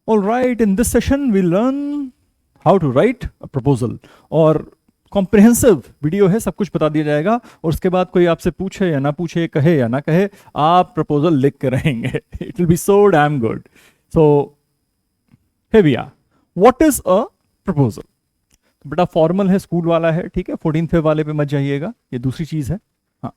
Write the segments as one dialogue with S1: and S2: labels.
S1: All right, in this session we'll learn how to write a proposal. और comprehensive video है, सब कुछ बता दिया जाएगा और उसके बाद कोई आपसे पूछे या ना पूछे, कहे या ना कहे, आप प्रपोजल लिख के रहेंगे. It will be so damn good. So here we are. What is a proposal? बेटा फॉर्मल है, स्कूल वाला है, ठीक है, 14th वाले पे मत जाइएगा, ये दूसरी चीज है. हाँ,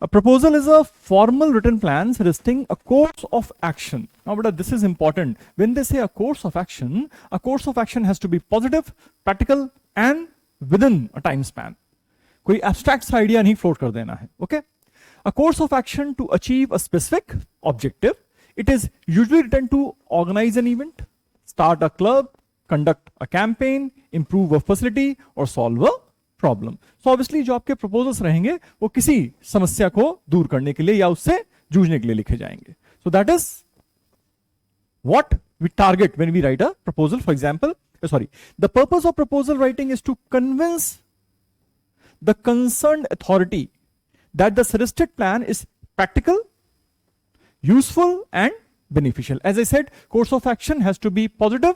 S1: a proposal is a formal written plan suggesting a course of action. Now, but this is important. When they say a course of action has to be positive, practical, and within a time span. कोई abstract सा idea नहीं float कर देना है. Okay? A course of action to achieve a specific objective. It is usually written to organize an event, start a club, conduct a campaign, improve a facility, or solve a problem. So obviously जो आपके proposals रहेंगे वो किसी समस्या को दूर करने के लिए या उससे जूझने के लिए लिखे जाएंगे. So that is what we target when we write a proposal. For example, the purpose of proposal writing is to convince the concerned authority that the suggested plan is practical, useful and beneficial. As I said, course of action has to be positive,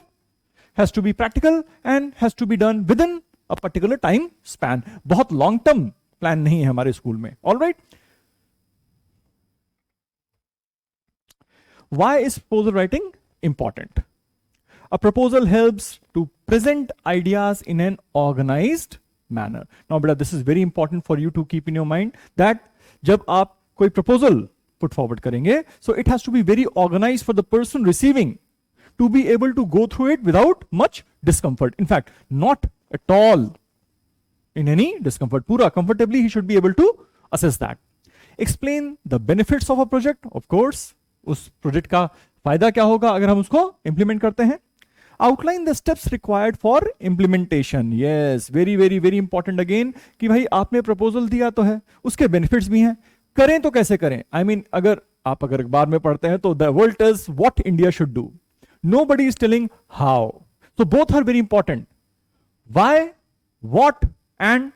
S1: has to be practical and has to be done within a particular time span. बहुत long term plan नहीं है हमारे school में. All right, why is proposal writing important? A proposal helps to present ideas in an organized manner. Now beta, this is very important for you to keep in your mind that जब आप कोई proposal put forward करेंगे, so it has to be very organized for the person receiving to be able to go through it without much discomfort. In fact, not at all in any discomfort. Pura comfortably he should be able to assess that. Explain the benefits of a project. Of course, उस project का फायदा क्या होगा अगर हम उसको implement करते हैं. Outline the steps required for implementation. Yes, very very very important again कि भाई आपने proposal दिया तो है, उसके benefits भी हैं, करें तो कैसे करें. I mean, अगर अखबार में पढ़ते हैं तो the world tells what India should do. Nobody is telling how. So both are very important. Why, what, and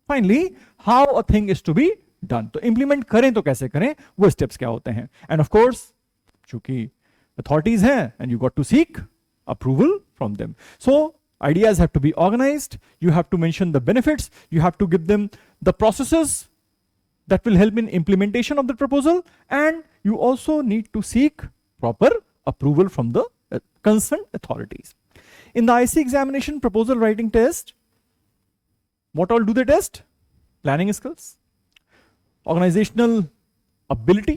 S1: finally how a thing is to be done. तो implement करें तो कैसे करें, वो steps क्या होते हैं. And of course, चूंकि authorities हैं and you got to seek approval from them. So ideas have to be organized. You have to mention the benefits. You have to give them the processes that will help in implementation of the proposal, and you also need to seek proper approval from the concerned authorities. In the IC examination proposal writing test, what all do they test? Planning skills, organizational ability,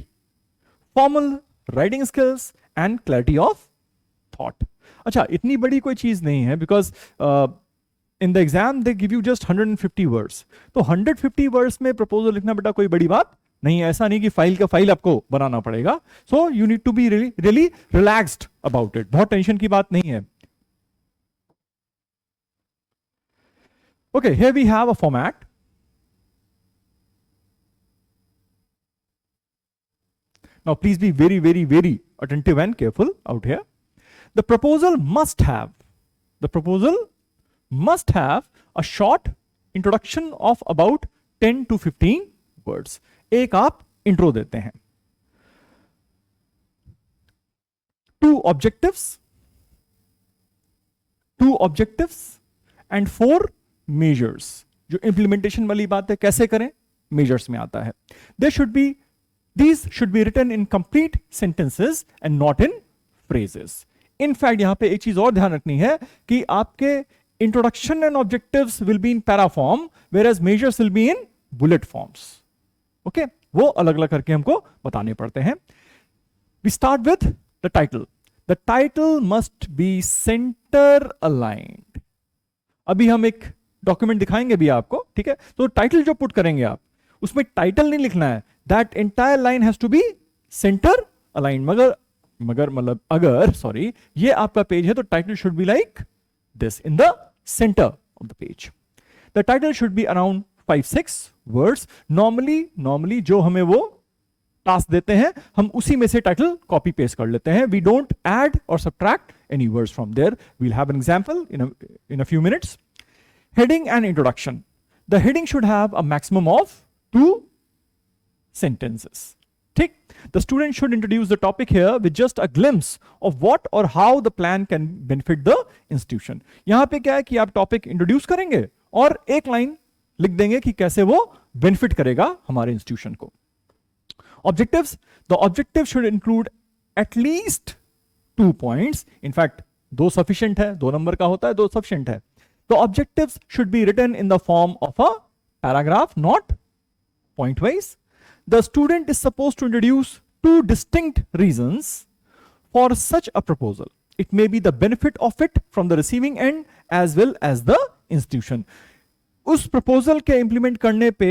S1: formal writing skills, and clarity of thought. अच्छा, इतनी बड़ी कोई चीज नहीं है, because in the exam they give you just 150 words. तो 150 words में proposal लिखना बेटा कोई बड़ी बात नहीं है. ऐसा नहीं कि फाइल का फाइल आपको बनाना पड़ेगा. So you need to be really relaxed about it. बहुत टेंशन की बात नहीं है. Okay, here we have a format. Now please be very very very attentive and careful out here. The proposal must have a short introduction of about 10 to 15 words. एक आप intro देते हैं. 2 objectives and 4 measures. जो implementation वाली बात है, कैसे करें, मेजर्स में आता है. These should be written in complete sentences and not in phrases. In fact, यहां पे एक चीज और ध्यान रखनी है कि आपके introduction and objectives will be in para form, whereas measures will be in bullet forms. Okay, वो अलग अलग करके हमको बताने पड़ते हैं. We start with the title. The title must be center aligned. अभी हम एक डॉक्यूमेंट दिखाएंगे भी आपको, ठीक है. तो टाइटल जो पुट करेंगे आप, उसमें टाइटल नहीं लिखना है. That entire line has to be centre align. मगर मतलब अगर ये आपका पेज है तो title should be like this in the centre of the page. The title should be around 5-6 words. Normally जो हमें वो टास्क देते हैं हम उसी में से टाइटल कॉपी पेस्ट कर लेते हैं. वी डोंट ऐड और subtract any words from there. We'll have an example in a few minutes. Heading and introduction. The heading should have a maximum of 2 sentences. ठीक. The student should introduce the topic here with just a glimpse of what or how the plan can benefit the institution. यहां पे क्या है कि आप topic introduce करेंगे और एक लाइन लिख देंगे कि कैसे वो बेनिफिट करेगा हमारे इंस्टीट्यूशन को. Objectives. The objective should include at least 2 points. In fact, 2 sufficient है, 2 नंबर का होता है, 2 sufficient है. The objectives should be written in the form of a paragraph, not point wise. The student is supposed to introduce 2 distinct reasons for such a proposal. It may be the benefit of it from the receiving end as well as the institution. उस proposal के implement करने पे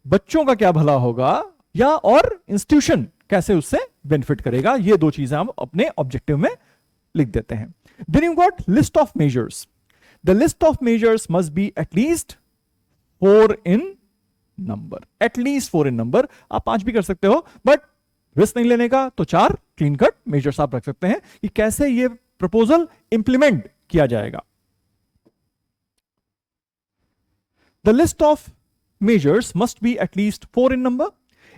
S1: बच्चों का क्या भला होगा या और institution कैसे उससे benefit करेगा, ये 2 चीजें हम अपने objective में लिख देते हैं. Then you got list of measures. The list of measures must be at least 4 in number. At least 4 in number. आप 5 भी कर सकते हो, बट रिस्क नहीं लेने का तो 4 क्लीन कट मेजर्स आप रख सकते हैं कि कैसे ये प्रपोजल इंप्लीमेंट किया जाएगा. The list of measures must be at least 4 in number.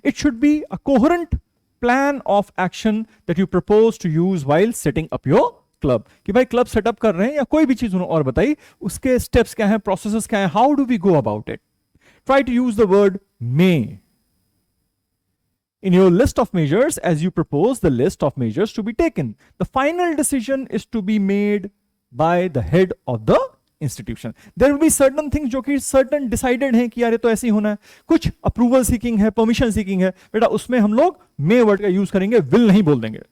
S1: It should be a coherent plan of action that you propose to use while setting up your club. कि भाई क्लब सेटअप कर रहे हैं या कोई भी चीज और बताइए, उसके स्टेप्स क्या हैं, प्रोसेसेस क्या हैं, how do we go about it. Try to use the word may in your list of measures as you propose the list of measures to be taken. The final decision is to be made by the head of the institution. There will be certain things जो कि certain decided हैं कि यार ये तो ऐसे ही होना है, कुछ approval seeking है, permission seeking है, बेटा उसमें हम लोग may word का यूज करेंगे, will नहीं बोल देंगे.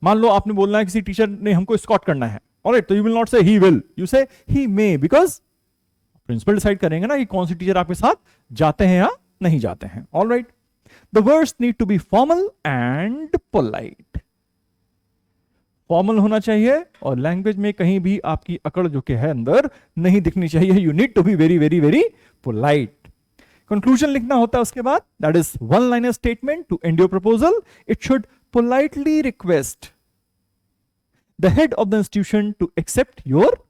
S1: मान लो आपने बोलना है किसी टीचर ने हमको escort करना है, alright, तो you will not say he will, you say he may, because principal decide करेंगे ना कि कौन सी टीचर आपके साथ जाते हैं या नहीं जाते हैं. All right. The words need to be formal and polite. Formal होना चाहिए और लैंग्वेज में कहीं भी आपकी अकड़ जो कि है अंदर नहीं दिखनी चाहिए. You need to be very very very polite. Conclusion लिखना होता है उसके बाद. That is 1 liner statement to end your proposal. It should politely request the head of the institution to accept your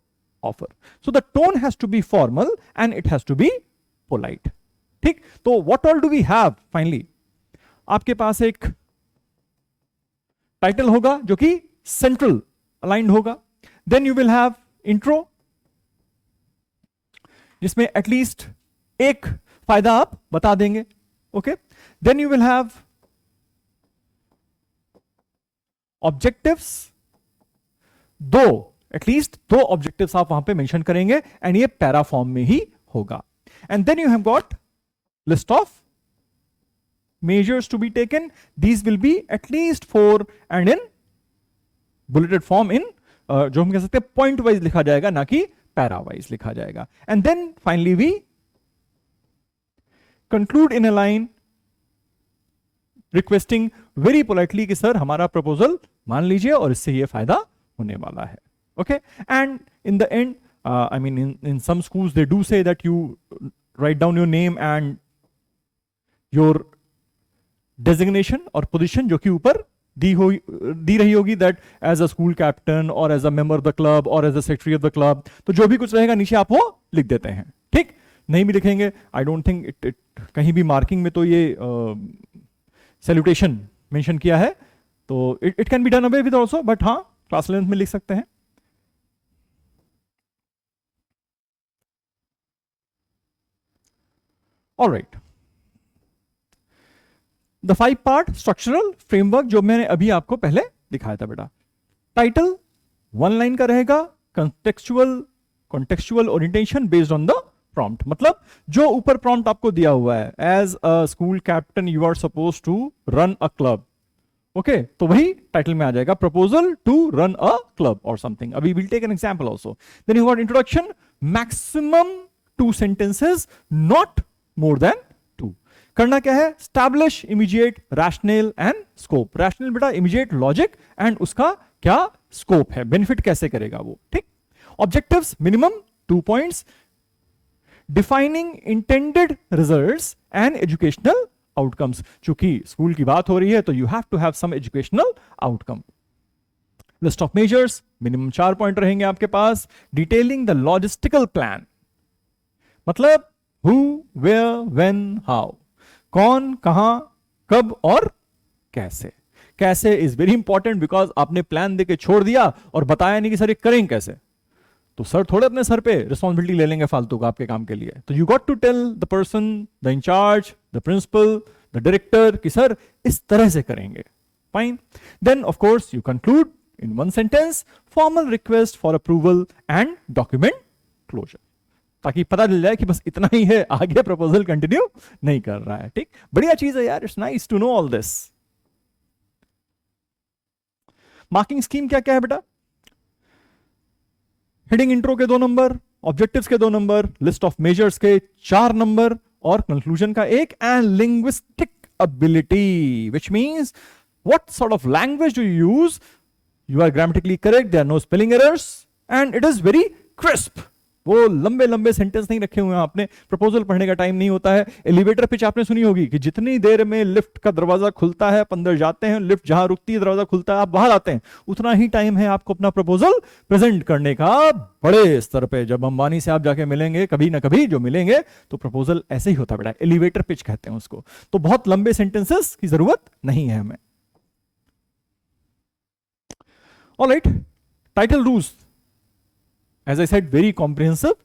S1: offer. So the tone has to be formal and it has to be polite. ठीक. तो what all do we have finally? आपके पास एक title होगा जो कि central aligned होगा. Then you will have intro जिसमें at least एक फायदा आप बता देंगे. Okay. Then you will have objectives. At least 2 objectives आप वहां पे मेंशन करेंगे एंड ये पैरा फॉर्म में ही होगा. And then you have got list of measures to be taken. These will be at least 4 and in bulleted form, इन जो हम कह सकते हैं पॉइंट वाइज लिखा जाएगा, ना कि पैरा वाइज लिखा जाएगा. And then finally we conclude in a line requesting very politely कि सर हमारा प्रपोजल मान लीजिए और इससे ये फायदा होने वाला है. Okay, and in the end, I mean, in some schools they do say that you write down your name and your designation और position जो कि ऊपर दी रही होगी, that as a school captain or as a member of the club or as a secretary of the club. तो जो भी कुछ रहेगा नीचे आप वो लिख देते हैं. ठीक. नहीं भी लिखेंगे, I don't think it कहीं भी मार्किंग में तो ये salutation मेंशन किया है, तो it can be done away with also, but हाँ क्लास लेंथ में लिख सकते हैं. All right. The 5-part structural framework जो मैंने अभी आपको पहले दिखाया था बेटा. टाइटल 1 लाइन का रहेगा. contextual orientation based on the prompt. मतलब जो ऊपर prompt आपको दिया हुआ है, as a school captain you are supposed to run a club. Okay, तो वही टाइटल में आ जाएगा, proposal to run a club और समथिंग. अभी will take an example also. Then you got introduction, maximum 2 sentences, not more than 2. करना क्या है? Establish immediate rational and scope. Rational बेटा इमीडिएट लॉजिक एंड उसका क्या स्कोप है, बेनिफिट कैसे करेगा वो. ठीक. Objectives minimum 2 points. Defining intended results and educational outcomes. चूंकि स्कूल की बात हो रही है तो you have to have some educational outcome. List of measures minimum 4 point रहेंगे आपके पास. डिटेलिंग द लॉजिस्टिकल प्लान, मतलब हु, वेयर, व्हेन, हाउ, कौन, कहां, कब और कैसे। कैसे इज वेरी इंपॉर्टेंट बिकॉज आपने प्लान देके छोड़ दिया और बताया नहीं कि सर ये करेंगे कैसे, तो सर थोड़े अपने सर पे रिस्पॉन्सिबिलिटी ले लेंगे फालतू का आपके काम के लिए। तो you got to tell the person, the in-charge, the principal, the director कि सर इस तरह से करेंगे। Fine. Then of course you conclude in one sentence formal request for approval and document closure, ताकि पता चल जाए कि बस इतना ही है, आगे प्रपोजल कंटिन्यू नहीं कर रहा है। ठीक, बढ़िया चीज है यार, it's nice to know all this. Marking scheme क्या क्या है बेटा? हेडिंग इंट्रो के 2 नंबर, ऑब्जेक्टिव्स के 2 नंबर, लिस्ट ऑफ मेजर्स के 4 नंबर और कंक्लूजन का 1, and linguistic ability which means what sort of language do you use, you are grammatically correct, there are no spelling errors and it is very crisp. वो लंबे लंबे sentence नहीं रखे हुए हैं आपने, प्रपोजल पढ़ने का टाइम नहीं होता है। एलिवेटर पिच आपने सुनी होगी कि जितनी देर में लिफ्ट का दरवाजा खुलता है, आप अंदर जाते हैं, लिफ्ट जहां रुकती है दरवाजा खुलता है, आप बाहर आते हैं, उतना ही टाइम है आपको अपना प्रपोजल प्रेजेंट करने का बड़े स्तर पे। जब अंबानी से आप जाके मिलेंगे कभी ना कभी, जो मिलेंगे, तो प्रपोजल ऐसे ही होता है बेटा, एलिवेटर पिच कहते हैं उसको। तो बहुत लंबे सेंटेंसेस की जरूरत नहीं है हमें। Alright, title rules, as I said, very comprehensive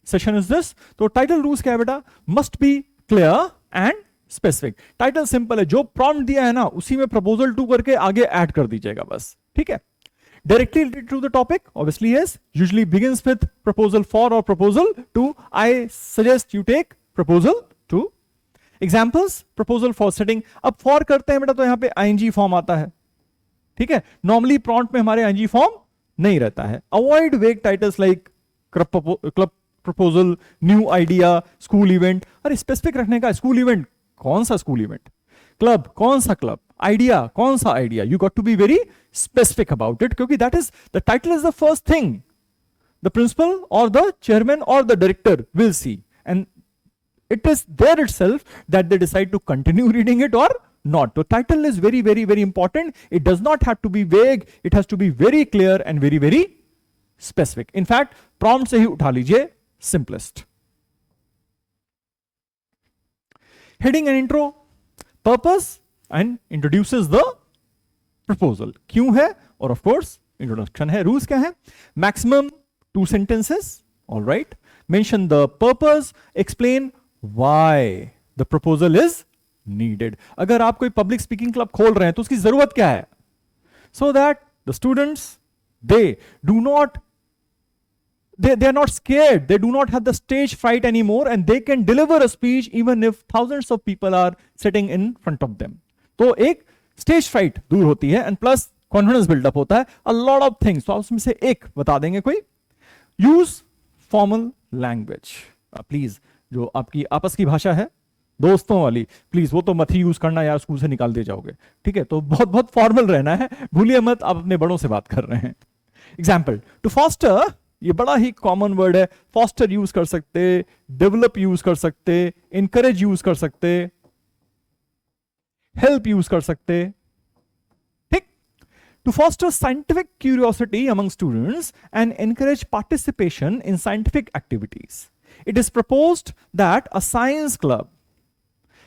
S1: session is this। तो टाइटल रूल्स क्या है बेटा? Must be clear and specific. Title simple है, जो प्रॉम्प्ट दिया है ना उसी में प्रपोजल 2 करके आगे ऐड कर दीजिएगा बस, ठीक है। Directly related to the topic obviously yes, usually begins with proposal 4 और proposal 2। I suggest you take proposal 2। Examples, proposal for setting. अब फॉर करते हैं बेटा तो यहां पे आईएनजी फॉर्म आता है, ठीक है। नॉर्मली प्रॉम्प्ट में हमारे आईएनजी फॉर्म नहीं रहता है। अवॉइड वेग titles like club proposal, new idea, school event. अरे स्पेसिफिक रखने का, स्कूल इवेंट कौन सा स्कूल इवेंट, क्लब कौन सा क्लब, आइडिया कौन सा idea. You got to be very specific about it, क्योंकि that is the title is the first thing the principal और द चेयरमैन और the director will see, and it is there itself that they decide to continue reading it or not. So title is very very very important. It does not have to be vague, it has to be very clear and very very specific. In fact prompt से ही उठा लीजिए simplest. Heading and intro, purpose and introduces the proposal. क्यों है, और of course introduction है। rules क्या है? maximum 2 sentences, all right। mention the purpose, explain why the proposal is needed। अगर आप कोई पब्लिक स्पीकिंग क्लब खोल रहे हैं तो उसकी जरूरत क्या है? so that the students they are not scared, they do not have the stage fright anymore and they can deliver a speech even if thousands of people are sitting in front of them। तो एक stage fright दूर होती है and plus confidence buildup होता है। a lot of things, तो आप उसमें से एक बता देंगे कोई। यूज फॉर्मल लैंग्वेज, प्लीज जो आपकी आपस की भाषा है दोस्तों वाली, प्लीज वो तो मत ही यूज करना यार, स्कूल से निकाल दे जाओगे, ठीक है। तो बहुत बहुत फॉर्मल रहना है, भूलिए मत आप अपने बड़ों से बात कर रहे हैं। एग्जाम्पल, टू फॉस्टर, ये बड़ा ही कॉमन वर्ड है। फॉस्टर यूज कर सकते, डेवलप यूज कर सकते, इंकरेज यूज कर सकते, हेल्प यूज कर सकते, ठीक। To foster scientific curiosity among students and encourage participation in scientific activities, it is proposed that a science club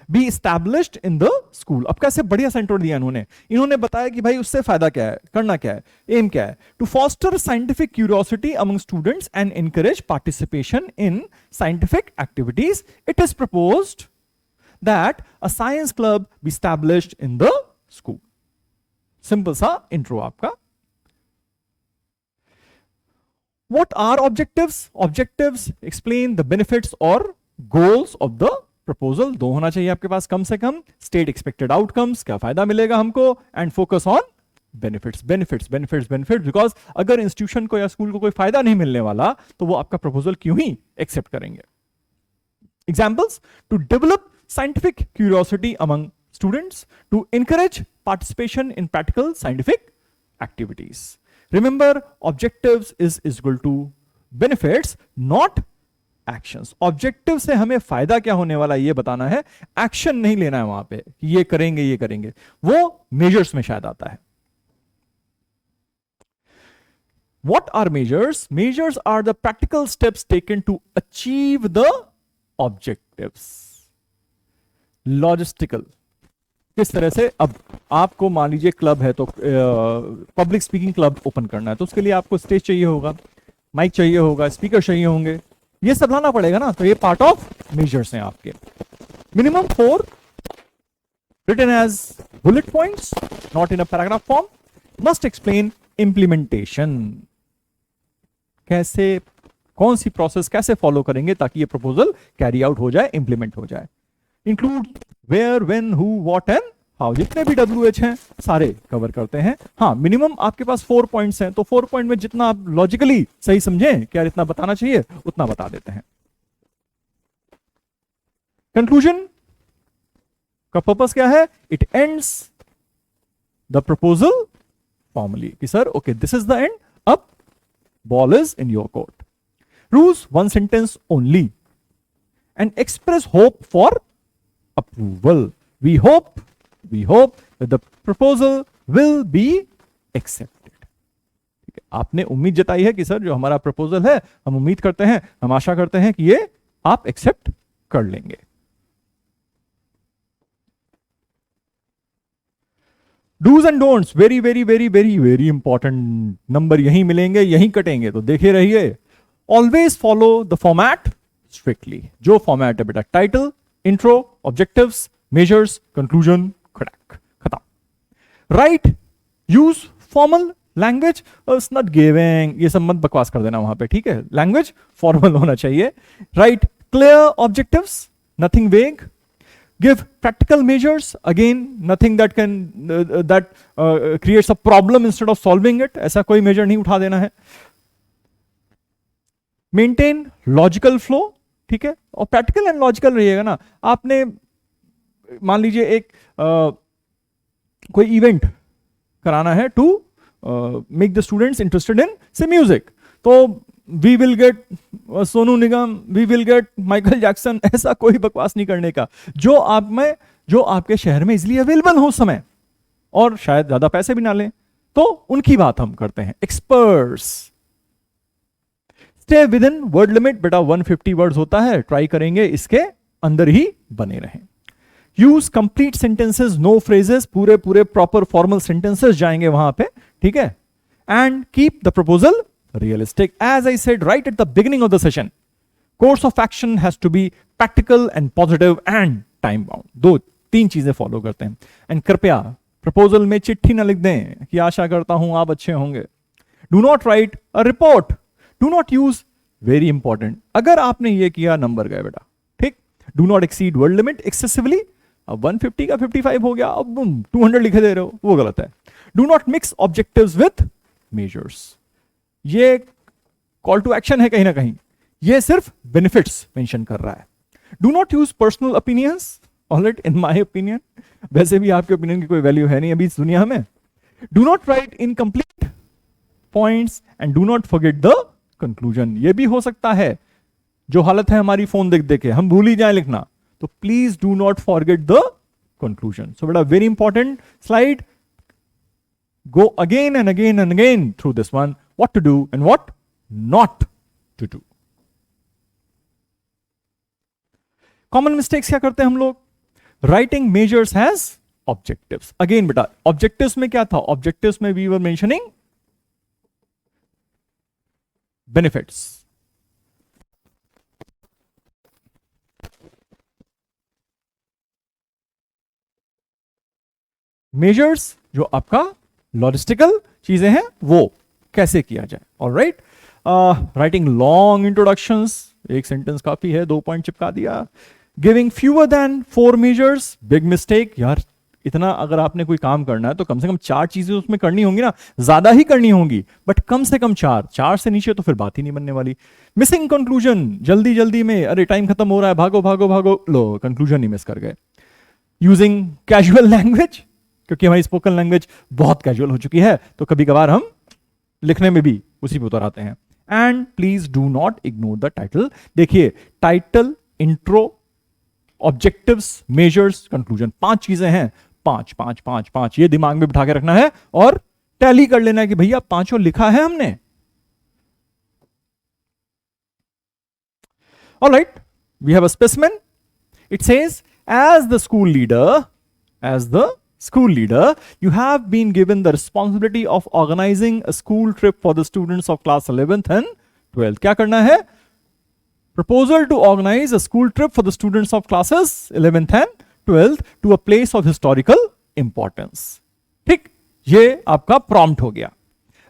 S1: be established in the school। अब कैसे बढ़िया सेंटर दिया इन्होंने बताया कि भाई उससे फायदा क्या है, करना क्या है, एम क्या है। To foster scientific curiosity among students and encourage participation in scientific activities, it is proposed that a science club be established in the school। Simple सा इंट्रो आपका। What are objectives? Objectives explain the benefits or goals of the proposal। 2 होना चाहिए आपके पास कम से कम। State expected outcomes, क्या फायदा मिलेगा हमको, and focus on benefits, benefits, benefits, benefits। because अगर इंस्टीट्यूशन को या स्कूल को कोई फायदा नहीं मिलने वाला तो वो आपका प्रपोजल क्यों ही एक्सेप्ट करेंगे। Examples, to develop scientific curiosity among students, to encourage participation in practical scientific activities। Remember, objectives is equal to benefits, not actions। Objective से हमें फायदा क्या होने वाला ये बताना है, एक्शन नहीं लेना है वहां पे ये करेंगे, वो मेजर्स में शायद आता है। What are measures? Measures are the practical steps taken to achieve the objectives। Logistical, किस तरह से, अब आपको मान लीजिए क्लब है तो पब्लिक स्पीकिंग क्लब ओपन करना है, तो उसके लिए आपको स्टेज चाहिए होगा, माइक चाहिए होगा, स्पीकर चाहिए होंगे, ये सब लाना पड़ेगा ना, तो ये पार्ट ऑफ मेजर्स हैं आपके। Minimum 4 written as bullet points, not in a paragraph form, must explain implementation, कैसे, कौन सी प्रोसेस कैसे फॉलो करेंगे ताकि ये प्रपोजल कैरी आउट हो जाए, इंप्लीमेंट हो जाए। Include where, when, who, what and how, जितने भी WH हैं सारे कवर करते हैं। हाँ, मिनिमम आपके पास 4 पॉइंट्स हैं, तो 4 पॉइंट में जितना आप लॉजिकली सही समझें कि यार इतना बताना चाहिए उतना बता देते हैं। कंक्लूजन का पर्पस क्या है? It ends the proposal formally, कि sir okay this is the end, अब ball is in your court. Rules 1 sentence only and express hope for approval. We hope that the proposal will be accepted। ठीक है, आपने उम्मीद जताई है कि sir जो हमारा प्रपोजल है, हम उम्मीद करते हैं, हम आशा करते हैं कि ये आप एक्सेप्ट कर लेंगे। Dos and don'ts, very very very very very important, number यहीं मिलेंगे, यहीं कटेंगे, तो देखे रहिए। Always follow the format strictly, जो फॉर्मेट है बेटा, title, intro, objectives, measures, conclusion, खत्म। Right, use formal language, not giving, ये सब मत बकवास कर देना वहां पे, ठीक है, लैंग्वेज फॉर्मल होना चाहिए। राइट क्लियर ऑब्जेक्टिव्स, नथिंग वेग। Give practical measures, again nothing that can creates a problem instead of solving it, ऐसा कोई measure नहीं उठा देना है। Maintain logical flow, ठीक है, और practical and logical रहिएगा ना। आपने मान लीजिए एक कोई इवेंट कराना है to make the students interested in से म्यूजिक, तो we will get Sonu Nigam, we will get Michael Jackson, ऐसा कोई बकवास नहीं करने का। जो आप में, जो आपके शहर में इजिली अवेलेबल हो उस समय, और शायद ज्यादा पैसे भी ना लें, तो उनकी बात हम करते हैं। Experts, stay with in word limit, बेटा 150 वर्ड्स होता है, ट्राई करेंगे इसके अंदर ही बने रहें। Use complete sentences, no phrases, पूरे पूरे प्रॉपर फॉर्मल सेंटेंसेस जाएंगे वहां पे, ठीक है। And keep the proposal realistic, as I said right at the beginning of the session, course of action has to be practical and positive and time bound। 2-3 चीजें follow करते हैं। And कृपया proposal में चिट्ठी ना लिख दें कि आशा करता हूं आप अच्छे होंगे। Do not right a report, do not use, very important, अगर आपने ये किया नंबर गए बेटा, ठीक। Do not exceed word limit excessively, अब 150 का 55 हो गया, अब 200 लिखे दे रहे हो, वो गलत है। Do not mix objectives with measures, ये कॉल टू एक्शन है कहीं ना कहीं, ये सिर्फ बेनिफिट्स मेंशन कर रहा है। Do not use personal opinions, alright, in my opinion, वैसे भी आपके ओपिनियन की कोई वैल्यू है नहीं अभी इस दुनिया में। Do not right incomplete points and do not forget the conclusion. ये भी हो सकता है जो हालत है हमारी फोन देख देख के हम भूल ही जाए लिखना, तो please do not forget the conclusion. So बेटा very important slide, go again and again and again through this one, what to do and what not to do। common mistakes क्या करते हैं हम लोग? writing measures has objectives, again बेटा objectives में क्या था? objectives में we were mentioning benefits। measures जो आपका लॉजिस्टिकल चीजें हैं वो कैसे किया जाए। ऑलराइट, राइटिंग लॉन्ग इंट्रोडक्शंस, एक सेंटेंस काफी है, 2 पॉइंट चिपका दिया। Giving fewer than 4 measures, big mistake यार, इतना अगर आपने कोई काम करना है तो कम से कम 4 चीजें उसमें करनी होंगी ना, ज्यादा ही करनी होंगी, बट कम से कम 4 से नीचे तो फिर बात ही नहीं बनने वाली। मिसिंग कंक्लूजन, जल्दी जल्दी में, अरे टाइम खत्म हो रहा है, भागो भागो भागो, लो कंक्लूजन ही मिस कर गए। यूजिंग कैजुअल लैंग्वेज, क्योंकि हमारी स्पोकन लैंग्वेज बहुत कैजुअल हो चुकी है, तो कभी कभार हम लिखने में भी उसी पे उतर आते हैं। And please do not ignore the title. देखिए title, intro, objectives, measures, conclusion, 5 चीजें हैं, 5 5 5 5, ये दिमाग में बिठा के रखना है और टैली कर लेना है कि भैया 5 लिखा है हमने। All right, we have a specimen, it says as the school leader as the school leader, you have been given the responsibility of organizing a school trip for the students of class 11th and 12th. क्या करना है? Proposal to organize a school trip for the students of classes 11th and 12th to a place of historical importance. ठीक, ये आपका prompt हो गया.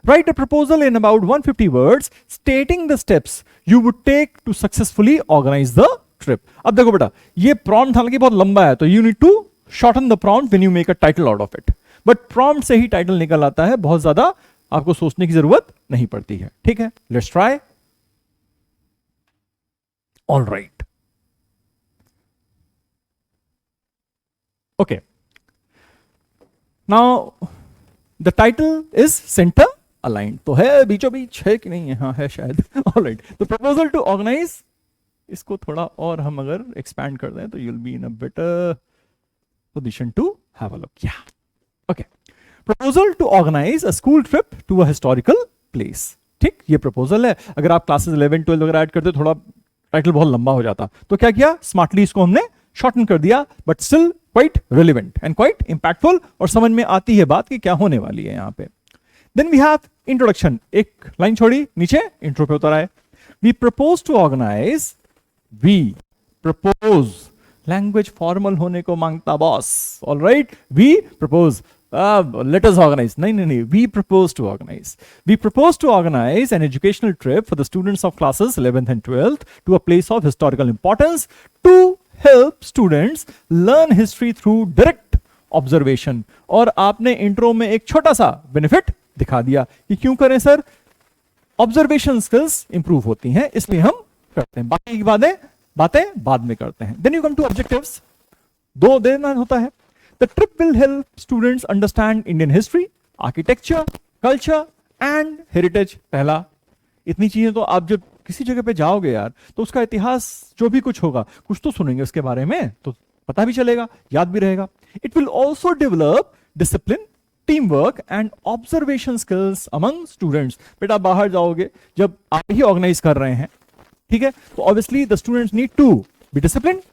S1: Write a proposal in about 150 words stating the steps you would take to successfully organize the trip. अब देखो बेटा, ये prompt हालांकि बहुत लंबा है, तो you need to shorten the prompt when you make a title out of it. But prompt से ही title निकल आता है, बहुत ज्यादा आपको सोचने की जरूरत नहीं पड़ती है. ठीक है, let's try. All right. Okay. Now the title is center aligned. तो है बीचों बीच है कि नहीं? हाँ है शायद. All right. The proposal to organize, इसको थोड़ा और हम अगर expand कर दें तो you'll be in a better position to have a look. Yeah. Okay. Proposal to organize a school trip to a historical place. ठीक, ये proposal है. अगर आप classes 11, 12 वगैरह ऐड करते थोड़ा टाइटल बहुत लंबा हो जाता, तो क्या किया? स्मार्टली इसको हमने शॉर्टन कर दिया, but still quite relevant and quite impactful, और समझ में आती है बात कि क्या होने वाली है यहां पे. देन वी हैव इंट्रोडक्शन, एक लाइन छोड़ी, नीचे इंट्रो पे उतर आए. We propose to organise, we propose, language formal होने को मांगता boss. All right, we propose, let us organize. No. We propose to organize. We propose to organize an educational trip for the students of classes 11th and 12th to a place of historical importance to help students learn history through direct observation. और आपने intro में एक छोटा सा benefit दिखा दिया कि क्यों करें सर? ऑब्जर्वेशन स्किल्स इंप्रूव होती हैं, इसलिए हम करते हैं. बाकी की बातें बाद में करते हैं. Then you come to objectives. दो देना होता है. The trip will help students understand Indian history, architecture, culture and heritage. पहला, इतनी चीजें तो आप जब किसी जगह पे जाओगे यार, तो उसका इतिहास जो भी कुछ होगा, कुछ तो सुनेंगे उसके बारे में, तो पता भी चलेगा, याद भी रहेगा. It will also develop discipline, teamwork and observation skills among students. बेटा बाहर जाओगे, जब आप ही ऑर्गेनाइज कर रहे हैं, ठीक है, तो obviously the students need to be disciplined.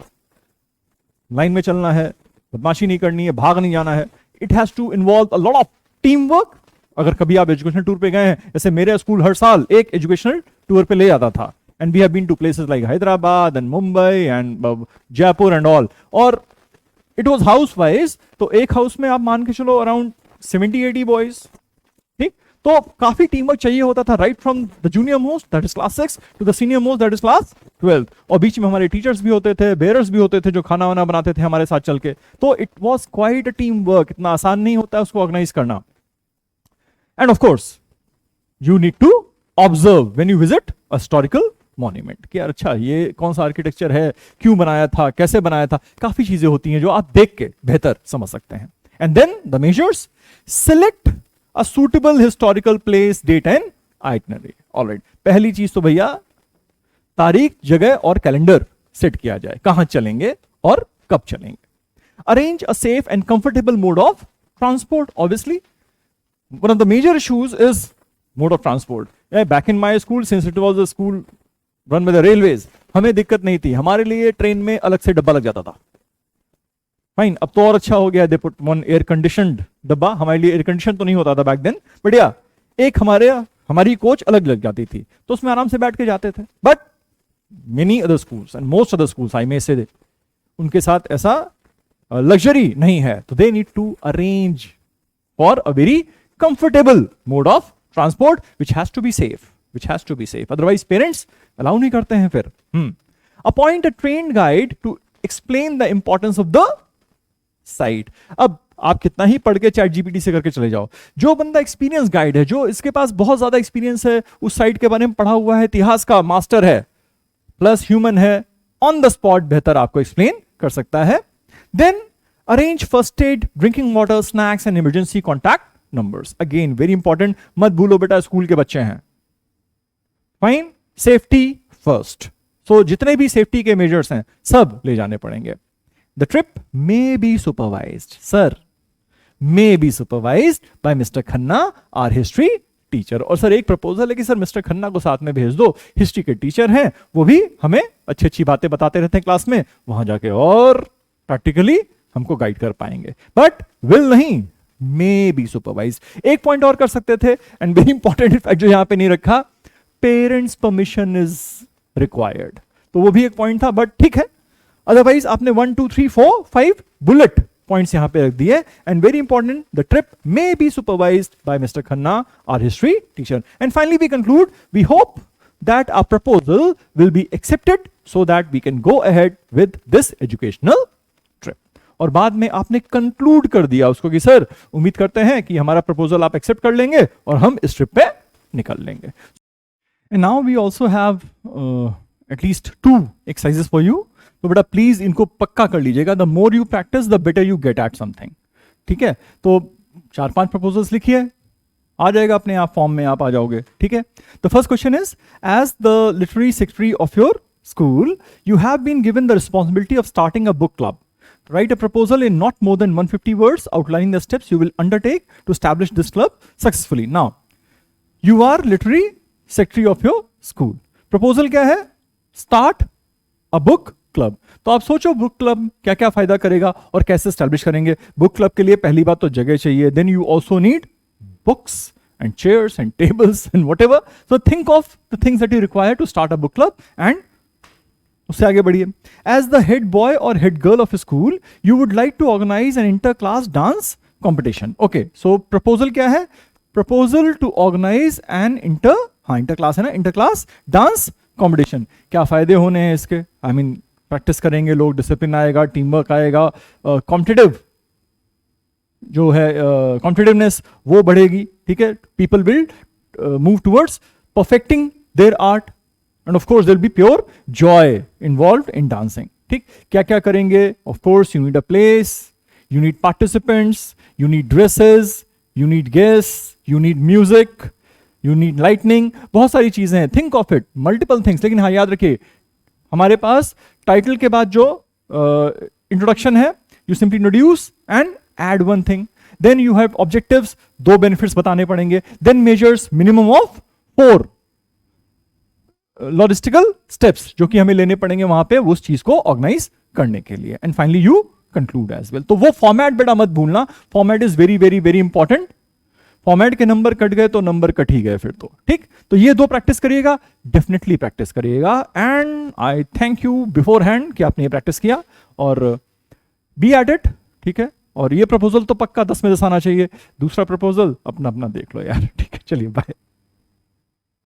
S1: Line में चलना है, बदमाशी नहीं करनी है, भाग नहीं जाना है. It has to involve a lot of team work. अगर कभी आप एजुकेशनल टूर पे गए हैं, जैसे मेरे स्कूल हर साल एक एजुकेशनल टूर पे ले जाता था, and we have been to places like Hyderabad and Mumbai and Jaipur and all, और इट वाज हाउस वाइज. तो एक हाउस में आप मान के चलो अराउंड 70-80 बॉयज. ठीक, तो काफी टीम वर्क चाहिए होता था, right from the junior most that is class 6 to the senior most that is class 12. और बीच में हमारे टीचर्स भी होते थे, बेयरर्स भी होते थे जो खाना वाना बनाते थे हमारे साथ चल के. तो it was quite a team work. इतना आसान नहीं होता है उसको ऑर्गेनाइज करना. And of course you need to observe when you visit a historical monument कि यार अच्छा ये कौन सा आर्किटेक्चर है, क्यों बनाया था, कैसे बनाया था. काफी चीजें होती हैं जो आप देख के बेहतर समझ सकते हैं. And then the measures, select a suitable historical place, date and itinerary. Alright, पहली चीज तो भैया तारीख, जगह और कैलेंडर सेट किया जाए, कहां चलेंगे और कब चलेंगे. Arrange a safe and comfortable mode of transport. Obviously, one of the major issues is mode of transport. Back in my school, since it was a school run by the railways, हमें दिक्कत नहीं थी. हमारे लिए train में अलग से डब्बा लग जाता था. फाइन, अब तो और अच्छा हो गया, they put one air conditioned डब्बा. हमारे लिए एयर कंडीशन तो नहीं होता था बैक देन, बट या एक हमारी कोच अलग लग जाती थी, तो उसमें आराम से बैठ के जाते थे. But many other schools and most other schools I may say, उनके साथ ऐसा लग्जरी नहीं है, तो they need to arrange for a very comfortable mode of transport which has to be safe. Otherwise parents allow नहीं करते हैं फिर. Appoint a trained guide to explain the importance of the site. अब आप कितना ही पढ़ के चैट जीपीटी से करके चले जाओ, जो बंदा एक्सपीरियंस गाइड है, जो इसके पास बहुत ज्यादा एक्सपीरियंस है, उस साइट के बारे में पढ़ा हुआ है, इतिहास का मास्टर है, प्लस ह्यूमन है, ऑन द स्पॉट बेहतर आपको एक्सप्लेन कर सकता है. Then arrange first aid, drinking water, snacks and emergency contact numbers. Again very important, मत भूलो बेटा स्कूल के बच्चे हैं. Fine, safety first. सो जितने भी सेफ्टी के मेजर्स हैं सब ले जाने पड़ेंगे. The trip may be supervised. Sir, may be supervised by Mr. Khanna, our history teacher. और सर एक प्रपोजल है कि सर मिस्टर खन्ना को साथ में भेज दो, हिस्ट्री के टीचर हैं, वो भी हमें अच्छी अच्छी बातें बताते रहते हैं क्लास में, वहां जाके और प्रैक्टिकली हमको गाइड कर पाएंगे, बट विल नहीं, मे बी सुपरवाइज। एक पॉइंट और कर सकते थे, एंड वेरी इंपॉर्टेंट इफेक्ट जो यहां पे नहीं रखा, पेरेंट्स परमिशन इज रिक्वायर्ड, तो वो भी एक पॉइंट था, बट ठीक है। अदरवाइज आपने 1 2 3 4 5 बुलेट पॉइंट्स यहां पे रख दिए, and very important, the trip may be supervised by Mr Khanna, our history teacher. And finally we conclude, we hope that our proposal will be accepted so that we can go ahead with this educational trip. और बाद में आपने conclude कर दिया उसको कि sir उम्मीद करते हैं कि हमारा proposal आप accept कर लेंगे और हम इस trip पे निकल लेंगे। And now we also have at least 2 exercises for you. तो बेटा प्लीज इनको पक्का कर लीजिएगा, the more you practice the better you get at something। ठीक है, तो 4-5 proposals लिखिए, आ जाएगा अपने आप फॉर्म में, आप आ जाओगे। ठीक है, the first question is, as the literary secretary of your school you have been given the responsibility of starting a book club. Write a proposal in not more than 150 words outlining the steps you will undertake to establish this club successfully. Now, you are literary secretary of your school. Proposal क्या है? Start a book club. तो आप सोचो book club क्या क्या फायदा करेगा और कैसे स्टैब्लिश करेंगे। बुक क्लब के लिए पहली बात तो जगह चाहिए, then you also need books and chairs and tables and whatever. So think of the things that you require to start a book club and उससे आगे बढ़िए। As the head boy or head girl of a school, you would like to organize an inter-class dance competition. Okay, so proposal क्या है? Proposal to organize an inter-class है ना, inter-class dance competition. क्या फायदे होने हैं इसके? I mean, प्रैक्टिस करेंगे लोग, डिसिप्लिन आएगा, टीम वर्क आएगा, कॉम्पिटिटिव जो है कॉम्पिटिटिवनेस वो बढ़ेगी। ठीक है, people will move towards perfecting their art, and of course there will be pure joy involved in dancing. ठीक, क्या क्या करेंगे? Of course you need a place, you need participants, you need dresses, you need guests, you need music, you need lightning, बहुत सारी चीजें हैं। Think of it, multiple things. लेकिन हाँ, याद रखिए हमारे पास टाइटल के बाद जो इंट्रोडक्शन है, you simply introduce and add one thing, then you have objectives, 2 benefits बताने पड़ेंगे, then measures minimum of 4 logistical steps जो कि हमें लेने पड़ेंगे वहां पे उस चीज को ऑर्गेनाइज करने के लिए, and finally you conclude as well। तो वो फॉर्मेट बेटा मत भूलना, format is very very very important. Format के नंबर कट गए तो नंबर कट ही गए फिर तो। ठीक, तो ये 2 प्रैक्टिस करिएगा, डेफिनेटली प्रैक्टिस करिएगा, and I thank you before hand कि आपने ये प्रैक्टिस किया और बी एट इट। ठीक है, और ये प्रपोजल तो पक्का 10 में 10 आना चाहिए, दूसरा प्रपोजल अपना अपना देख लो यार। ठीक है, चलिए बाय।